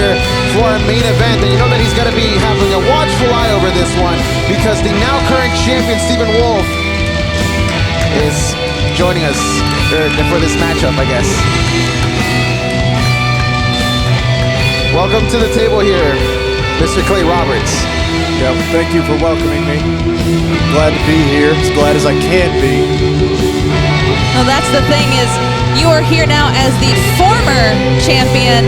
here for our main event. And you know that he's going to be having a watchful eye over this one because the now current champion, Stephen Wolf, is joining us for this matchup, I guess. Welcome to the table here, Mr. Clay Roberts. Yep, thank you for welcoming me. Glad to be here, as glad as I can be. Well, that's the thing is, you are here now as the former champion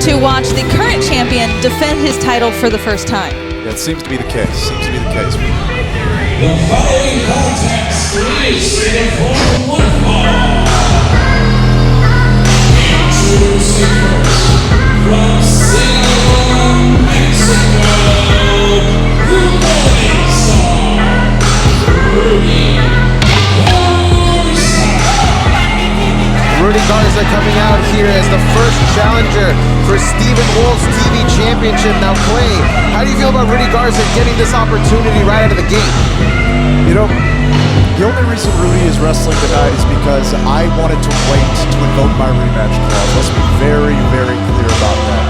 to watch the current champion defend his title for the first time. That seems to be the case, The following contest is in the Formula 1 ball. Introducing first, from Sinaloa, Mexico, the morning star, Rudy Garza. Rudy Garza coming out here as the first challenger for Stephen Wolf's TV championship. Now, Clay, how do you feel about Rudy Garza getting this opportunity right out of the gate? You know, the only reason Rudy is wrestling tonight is because I wanted to wait to invoke my rematch clause. Let's be very, very clear about that.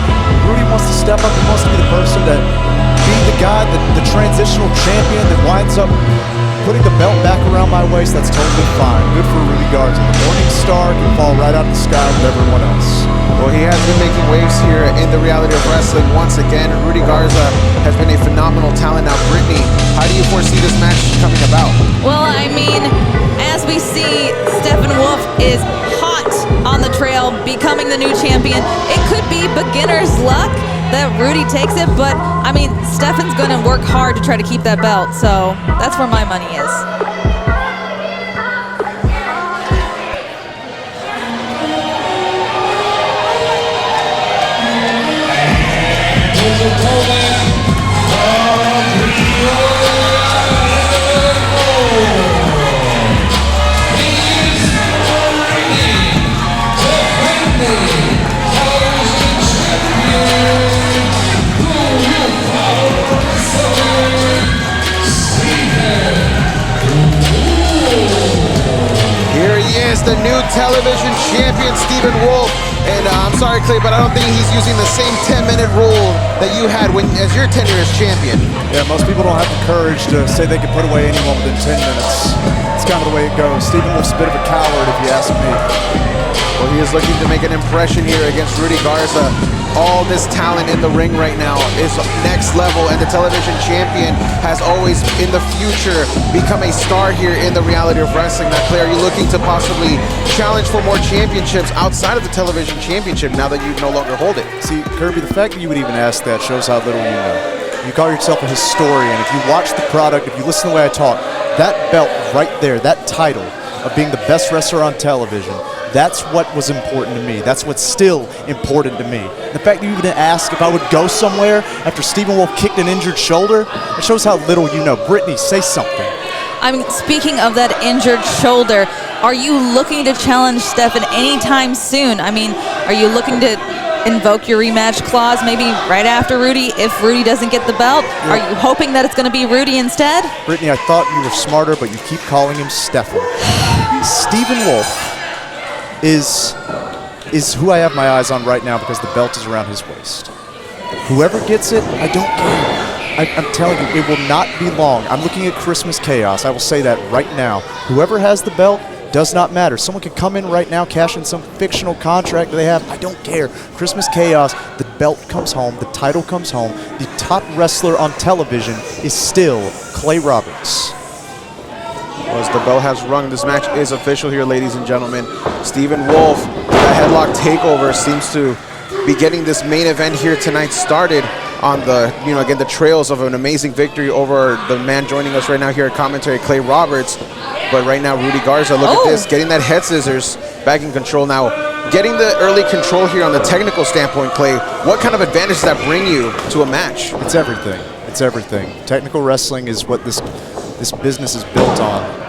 Rudy wants to step up. He wants to be the person that, being the guy, the transitional champion that winds up putting the belt back around my waist. That's totally fine. Good for Rudy Garza. The morning star can fall right out of the sky with everyone else. Well, he has been making waves here in the reality of wrestling once again. Rudy Garza has been a phenomenal talent. Now, Brittany, how do you foresee this match coming about? Well, I mean, as we see, Stephen Wolf is hot on the trail, becoming the new champion. It could be beginner's luck that Rudy takes it, but I mean, Stephen's going to work hard to try to keep that belt, so that's where my money is. The new television champion, Stephen Wolf. And I'm sorry, Clay, but I don't think he's using the same 10-minute rule that you had as your tenure as champion. Yeah, most people don't have the courage to say they can put away anyone within 10 minutes. It's kind of the way it goes. Stephen Wolf's a bit of a coward, if you ask me. Well, he is looking to make an impression here against Rudy Garza. All this talent in the ring right now is next level, and the television champion has always, in the future, become a star here in the reality of wrestling. Now, Clay, are you looking to possibly challenge for more championships outside of the television championship now that you no longer hold it? See, Kirby, the fact that you would even ask that shows how little you know. You call yourself a historian. If you watch the product, if you listen to the way I talk, that belt right there, that title of being the best wrestler on television, that's what was important to me. That's what's still important to me. The fact that you even asked if I would go somewhere after Stephen Wolf kicked an injured shoulder, it shows how little you know. Brittany, say something. I mean, speaking of that injured shoulder, are you looking to challenge Stephen anytime soon? I mean, are you looking to invoke your rematch clause maybe right after Rudy if Rudy doesn't get the belt? Yeah. Are you hoping that it's going to be Rudy instead? Brittany, I thought you were smarter, but you keep calling him Stephen. Stephen Wolf is who I have my eyes on right now because the belt is around his waist. Whoever gets it, I don't care. I'm telling you, it will not be long. I'm looking at Christmas Chaos. I will say that right now. Whoever has the belt does not matter. Someone can come in right now, cash in some fictional contract that they have. I don't care. Christmas Chaos, the belt comes home, the title comes home. The top wrestler on television is still Clay Roberts. As the bell has rung, this match is official here, ladies and gentlemen. Stephen Wolf, the headlock takeover, seems to be getting this main event here tonight started on the, again, the trails of an amazing victory over the man joining us right now here at commentary, Clay Roberts. But right now, Rudy Garza, look at this, getting that head scissors back in control now. Getting the early control here on the technical standpoint, Clay, what kind of advantage does that bring you to a match? It's everything. It's everything. Technical wrestling is what this business is built on.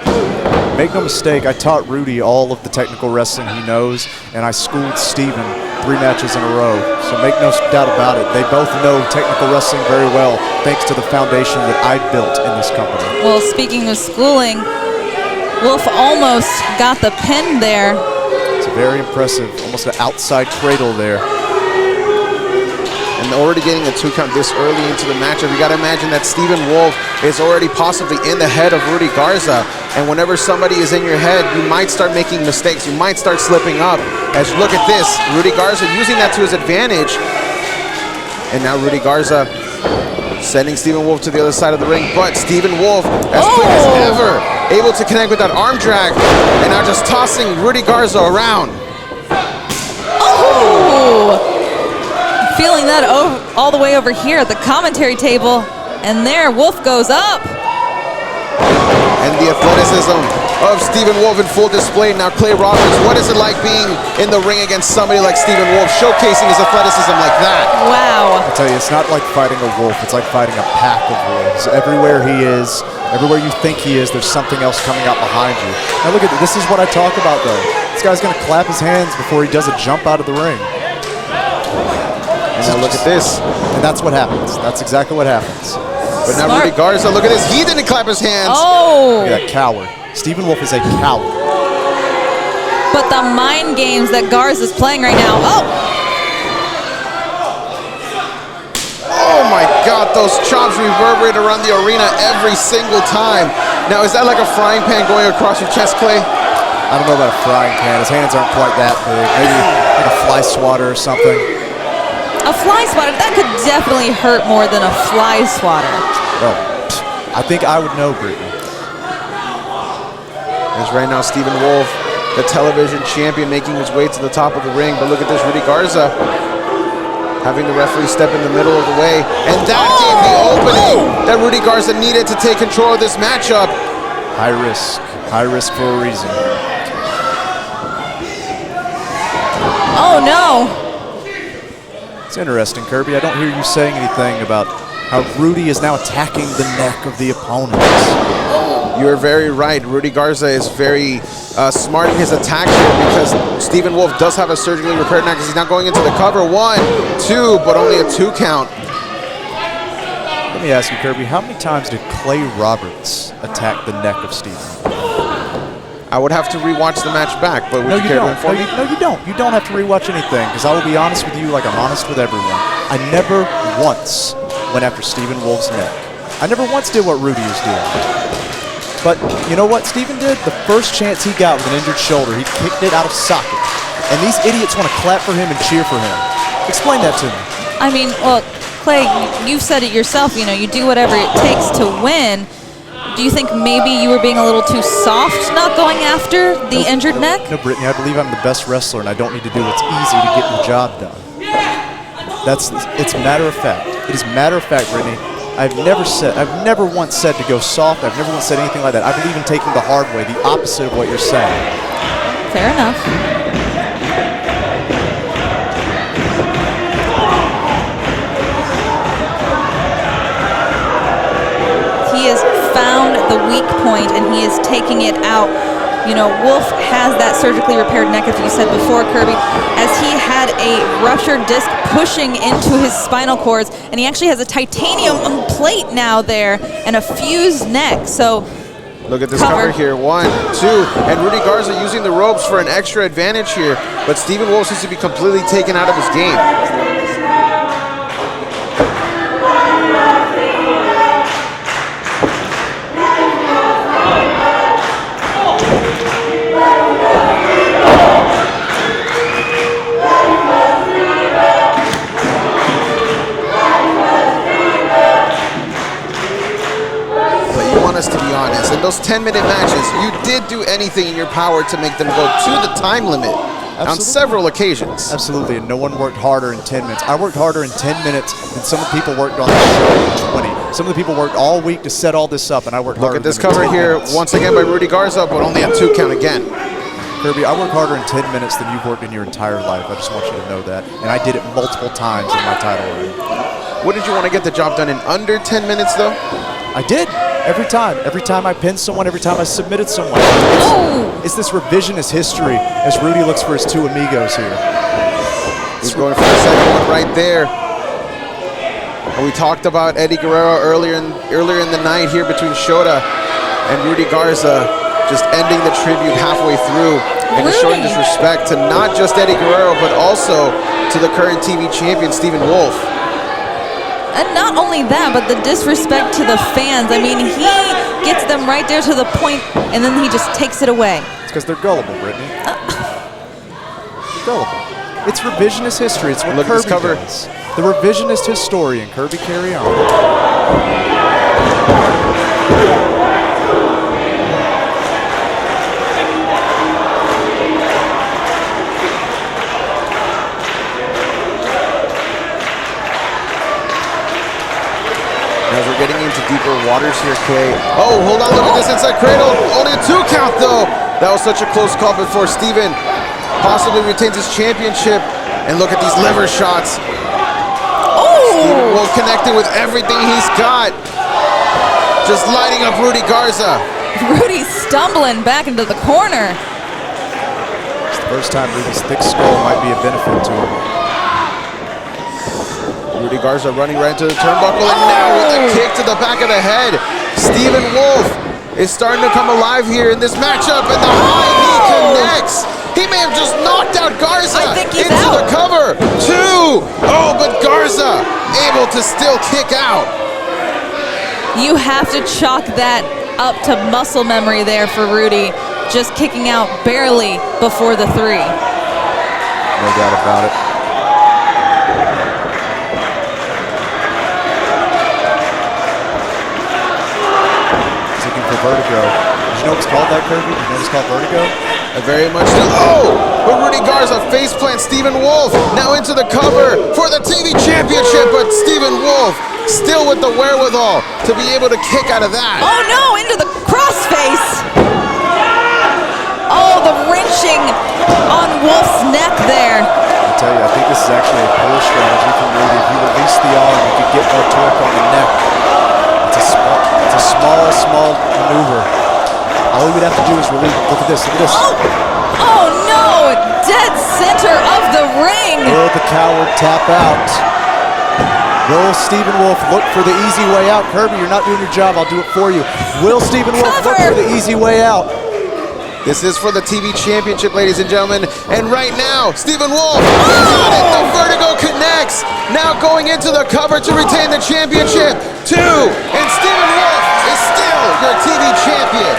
Make no mistake, I taught Rudy all of the technical wrestling he knows, and I schooled Stephen 3 matches in a row. So make no doubt about it. They both know technical wrestling very well, thanks to the foundation that I built in this company. Well, speaking of schooling, Wolf almost got the pin there. It's very impressive, almost an outside cradle there. And already getting a 2 count this early into the matchup, you got to imagine that Stephen Wolf is already possibly in the head of Rudy Garza. And whenever somebody is in your head, you might start making mistakes. You might start slipping up. As you look at this, Rudy Garza using that to his advantage. And now Rudy Garza sending Stephen Wolf to the other side of the ring. But Stephen Wolf, as quick as ever, able to connect with that arm drag. And now just tossing Rudy Garza around. Feeling that all the way over here at the commentary table. And there, Wolf goes up. And the athleticism of Stephen Wolf in full display. Now, Clay Roberts, what is it like being in the ring against somebody like Stephen Wolf, showcasing his athleticism like that? Wow. I tell you, it's not like fighting a wolf. It's like fighting a pack of wolves. Everywhere he is, everywhere you think he is, there's something else coming out behind you. Now look at this. Is what I talk about, though. This guy's going to clap his hands before he does a jump out of the ring. And now look at this. And that's what happens. That's exactly what happens. But now Rudy Garza, look at this. He didn't clap his hands. Look at that coward. Stephen Wolf is a coward. But the mind games that Garza's playing right now. Oh my God, those chops reverberate around the arena every single time. Now, is that like a frying pan going across your chest, Clay? I don't know about a frying pan. His hands aren't quite that big. Maybe like a fly swatter or something. A fly swatter, that could definitely hurt more than a fly swatter. Well, I think I would know, Brittany. As right now, Stephen Wolf, the television champion, making his way to the top of the ring. But look at this, Rudy Garza having the referee step in the middle of the way. And that gave the opening that Rudy Garza needed to take control of this matchup. High risk for a reason. Oh no. It's interesting, Kirby. I don't hear you saying anything about how Rudy is now attacking the neck of the opponent. You're very right. Rudy Garza is very smart in his attack here because Stephen Wolf does have a surgically repaired neck because he's not going into the cover. 1, 2, but only a 2 count. Let me ask you, Kirby, how many times did Clay Roberts attack the neck of Stephen? I would have to rewatch the match back, but would you care to inform me? No, you don't. You don't have to rewatch anything because I will be honest with you like I'm honest with everyone. I never once went after Stephen Wolf's neck. I never once did what Rudy is doing. But you know what Stephen did? The first chance he got with an injured shoulder, he kicked it out of socket. And these idiots want to clap for him and cheer for him. Explain that to me. I mean, well, Clay, you've said it yourself, you know, you do whatever it takes to win. Do you think maybe you were being a little too soft not going after the injured neck? No, Brittany, I believe I'm the best wrestler and I don't need to do what's easy to get the job done. It's matter of fact. It is matter of fact, Brittany. I've never once said to go soft. I've never once said anything like that. I believe in taking the hard way, the opposite of what you're saying. Fair enough. He has found the weak point and he is taking it out. You know, Wolf has that surgically repaired neck, as you said before, Kirby, as he had a ruptured disc pushing into his spinal cords, and he actually has a titanium plate now there and a fused neck. So look at this cover here. 1, 2, and Rudy Garza using the ropes for an extra advantage here, but Stephen Wolf seems to be completely taken out of his game. To be honest, in those 10-minute matches, you did do anything in your power to make them go to the time limit. Absolutely. On several occasions. Absolutely, and no one worked harder in 10 minutes. I worked harder in 10 minutes than some of the people worked on the show in 20. Some of the people worked all week to set all this up, and I worked harder. Look at this cover here, once again by Rudy Garza, but only a 2 count again. Kirby, I worked harder in 10 minutes than you've worked in your entire life. I just want you to know that. And I did it multiple times in my title reign. Wouldn't you want to get the job done in under 10 minutes, though? I did. Every time. Every time I pinned someone, every time I submitted someone. It's this revisionist history as Rudy looks for his 2 amigos here. He's going for the second one right there. And we talked about Eddie Guerrero earlier in the night here between Shota and Rudy Garza, just ending the tribute halfway through and just showing disrespect to not just Eddie Guerrero, but also to the current TV champion, Stephen Wolf. And not only that, but the disrespect to the fans. I mean, he gets them right there to the point, and then he just takes it away. It's because they're gullible, Brittany. Gullible. It's revisionist history. It's what Look at this Kirby cover. does. The revisionist historian, Kirby Carry On. As we're getting into deeper waters here, Clay. Oh, hold on, look at this inside cradle. Only a 2 count, though. That was such a close call before Steven possibly retains his championship. And look at these liver shots. Steven Wolf connecting with everything he's got. Just lighting up Rudy Garza. Rudy stumbling back into the corner. It's the first time Rudy's thick skull might be a benefit to him. Rudy Garza running right into the turnbuckle, and now with a kick to the back of the head. Steven Wolf is starting to come alive here in this matchup, and the high knee connects. He may have just knocked out Garza I think he's into out. the cover. 2. Oh, but Garza able to still kick out. You have to chalk that up to muscle memory there for Rudy, just kicking out barely before the 3. No doubt about it. He's looking for vertigo. Did you know what's called that, Kirby? You know what's called vertigo? Very much so. Oh, but Rudy Garza face plants Steven Wolf now into the cover for the TV championship, but Steven Wolf still with the wherewithal to be able to kick out of that. Oh no, into the crossface. Oh, the wrenching on Wolf's neck there. I tell you, I think this is actually a poor strategy from Rudy. If you release the arm, you could get more torque on the neck. It's a small maneuver. All we would have to do is release. Look at this. Look at this. Oh no! Dead center of the ring. Will the coward tap out? Will Steven Wolf look for the easy way out? Kirby, you're not doing your job. I'll do it for you. Will Steven Wolf look for the easy way out? This is for the TV championship, ladies and gentlemen. And right now, Steven Wolf got it. The vertigo connects. Now going into the cover to retain the championship. 2. And Steven Wolf is still your TV champion.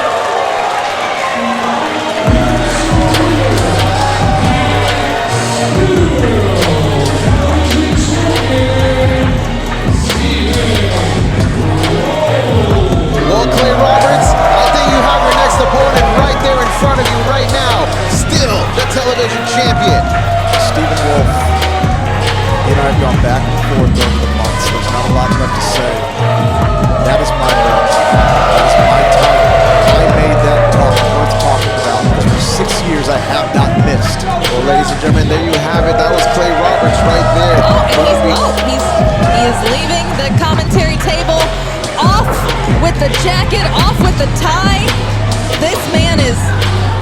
Well, Clay Roberts, I think you have your next opponent right there in front of you right now. Still the television champion. Steven Wolf. He and I have gone back and forth over the months. There's not a lot left to say. That is my belt. That is my title. I made that talk worth talking about because for 6 years I have not missed. Well, ladies and gentlemen, there you have it. That was Clay Roberts right there. He is leaving the commentary table. Off with the jacket, off with the tie. This man is...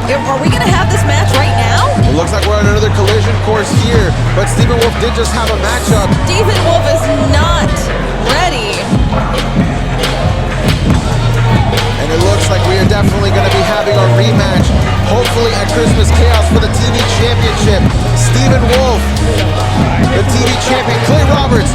Are we going to have this match right now? It looks like we're on another collision course here, but Steven Wolf did just have a matchup. Steven Wolf is not ready. And it looks like we are definitely going to be having our rematch, hopefully at Christmas Chaos for the TV championship. Steven Wolf, the TV champion, Clay Roberts